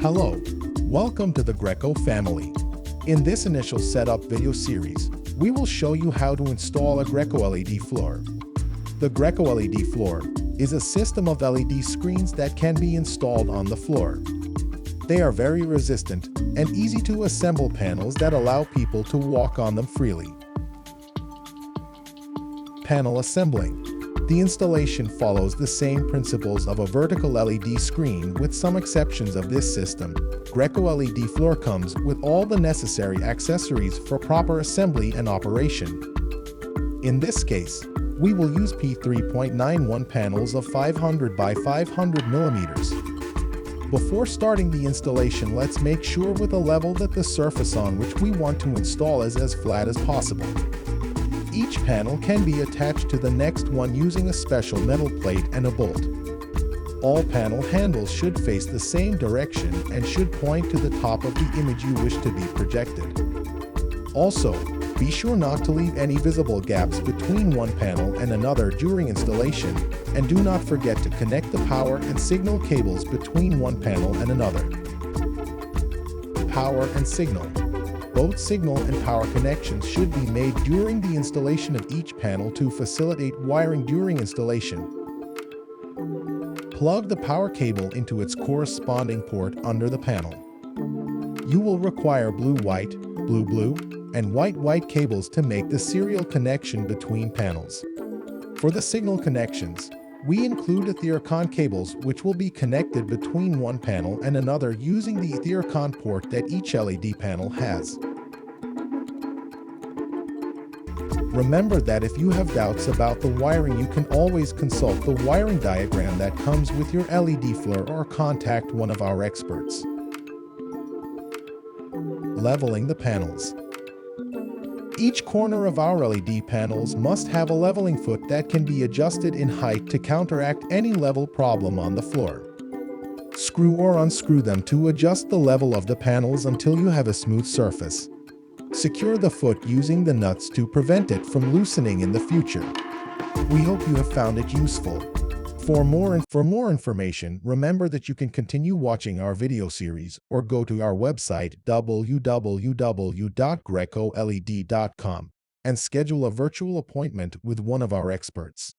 Hello, welcome to the Grecko family. In this initial setup video series, we will show you how to install a Grecko LED floor. The Grecko LED floor is a system of LED screens that can be installed on the floor. They are very resistant and easy to assemble panels that allow people to walk on them freely. Panel assembling. The installation follows the same principles of a vertical LED screen with some exceptions of this system. Grecko LED floor comes with all the necessary accessories for proper assembly and operation. In this case, we will use P3.91 panels of 500 by 500 millimeters. Before starting the installation, let's make sure with a level that the surface on which we want to install is as flat as possible. Each panel can be attached to the next one using a special metal plate and a bolt. All panel handles should face the same direction and should point to the top of the image you wish to be projected. Also, be sure not to leave any visible gaps between one panel and another during installation, and do not forget to connect the power and signal cables between one panel and another. Power and signal. Both signal and power connections should be made during the installation of each panel to facilitate wiring during installation. Plug the power cable into its corresponding port under the panel. You will require blue-white, blue-blue, and white-white cables to make the serial connection between panels. For the signal connections, we include Ethercon cables which will be connected between one panel and another using the Ethercon port that each LED panel has. Remember that if you have doubts about the wiring, you can always consult the wiring diagram that comes with your LED floor or contact one of our experts. Leveling the panels. Each corner of our LED panels must have a leveling foot that can be adjusted in height to counteract any level problem on the floor. Screw or unscrew them to adjust the level of the panels until you have a smooth surface. Secure the foot using the nuts to prevent it from loosening in the future. We hope you have found it useful. For more information, remember that you can continue watching our video series or go to our website www.greckoled.com and schedule a virtual appointment with one of our experts.